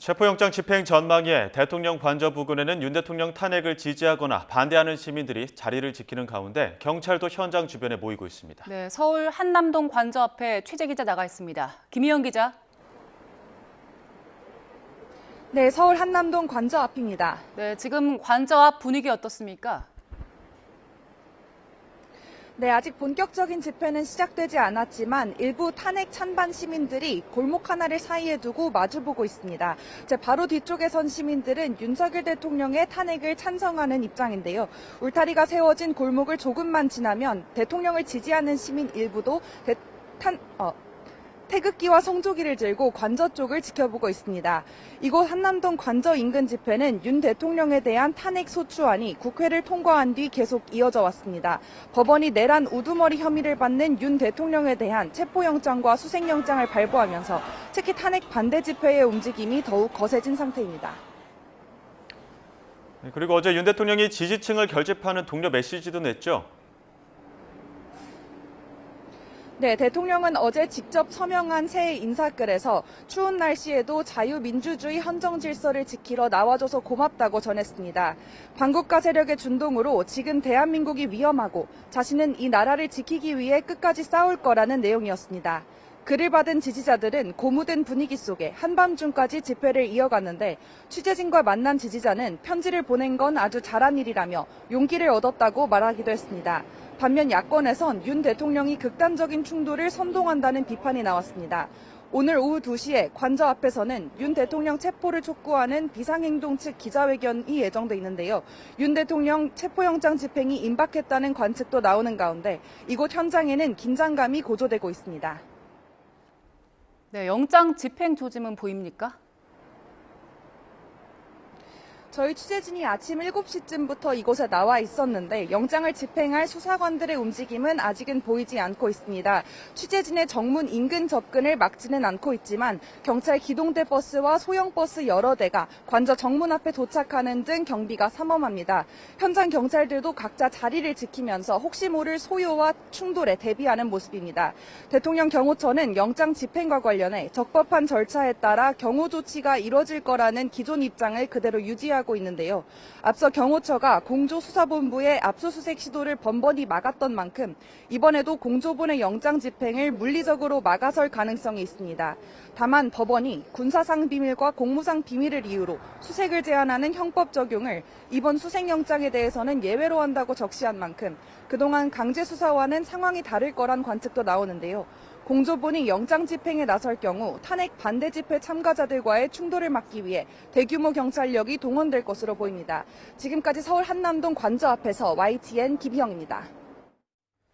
체포영장 집행 전망에 대통령 관저 부근에는 윤 대통령 탄핵을 지지하거나 반대하는 시민들이 자리를 지키는 가운데 경찰도 현장 주변에 모이고 있습니다. 네, 서울 한남동 관저 앞에 취재 기자 나가 있습니다. 김희영 기자. 네, 서울 한남동 관저 앞입니다. 네, 지금 관저 앞 분위기 어떻습니까? 네, 아직 본격적인 집회는 시작되지 않았지만 일부 탄핵 찬반 시민들이 골목 하나를 사이에 두고 마주보고 있습니다. 제 바로 뒤쪽에 선 시민들은 윤석열 대통령의 탄핵을 찬성하는 입장인데요. 울타리가 세워진 골목을 조금만 지나면 대통령을 지지하는 시민 일부도 태극기와 성조기를 들고 관저 쪽을 지켜보고 있습니다. 이곳 한남동 관저 인근 집회는 윤 대통령에 대한 탄핵 소추안이 국회를 통과한 뒤 계속 이어져 왔습니다. 법원이 내란 우두머리 혐의를 받는 윤 대통령에 대한 체포영장과 수색영장을 발부하면서 특히 탄핵 반대 집회의 움직임이 더욱 거세진 상태입니다. 그리고 어제 윤 대통령이 지지층을 결집하는 동료 메시지도 냈죠. 네, 대통령은 어제 직접 서명한 새해 인사글에서 추운 날씨에도 자유민주주의 헌정 질서를 지키러 나와줘서 고맙다고 전했습니다. 반국가 세력의 준동으로 지금 대한민국이 위험하고 자신은 이 나라를 지키기 위해 끝까지 싸울 거라는 내용이었습니다. 글을 받은 지지자들은 고무된 분위기 속에 한밤중까지 집회를 이어갔는데 취재진과 만난 지지자는 편지를 보낸 건 아주 잘한 일이라며 용기를 얻었다고 말하기도 했습니다. 반면 야권에선 윤 대통령이 극단적인 충돌을 선동한다는 비판이 나왔습니다. 오늘 오후 2시에 관저 앞에서는 윤 대통령 체포를 촉구하는 비상행동 측 기자회견이 예정돼 있는데요. 윤 대통령 체포영장 집행이 임박했다는 관측도 나오는 가운데 이곳 현장에는 긴장감이 고조되고 있습니다. 네, 영장 집행 조짐은 보입니까? 저희 취재진이 아침 7시쯤부터 이곳에 나와 있었는데 영장을 집행할 수사관들의 움직임은 아직은 보이지 않고 있습니다. 취재진의 정문 인근 접근을 막지는 않고 있지만 경찰 기동대 버스와 소형 버스 여러 대가 관저 정문 앞에 도착하는 등 경비가 삼엄합니다. 현장 경찰들도 각자 자리를 지키면서 혹시 모를 소요와 충돌에 대비하는 모습입니다. 대통령 경호처는 영장 집행과 관련해 적법한 절차에 따라 경호 조치가 이뤄질 거라는 기존 입장을 그대로 유지하고 있는데요. 앞서 경호처가 공조수사본부의 압수수색 시도를 번번이 막았던 만큼 이번에도 공조본의 영장 집행을 물리적으로 막아설 가능성이 있습니다. 다만 법원이 군사상 비밀과 공무상 비밀을 이유로 수색을 제한하는 형법 적용을 이번 수색영장에 대해서는 예외로 한다고 적시한 만큼 그동안 강제수사와는 상황이 다를 거란 관측도 나오는데요. 공조본이 영장 집행에 나설 경우 탄핵 반대 집회 참가자들과의 충돌을 막기 위해 대규모 경찰력이 동원될 것으로 보입니다. 지금까지 서울 한남동 관저 앞에서 YTN 김희영입니다.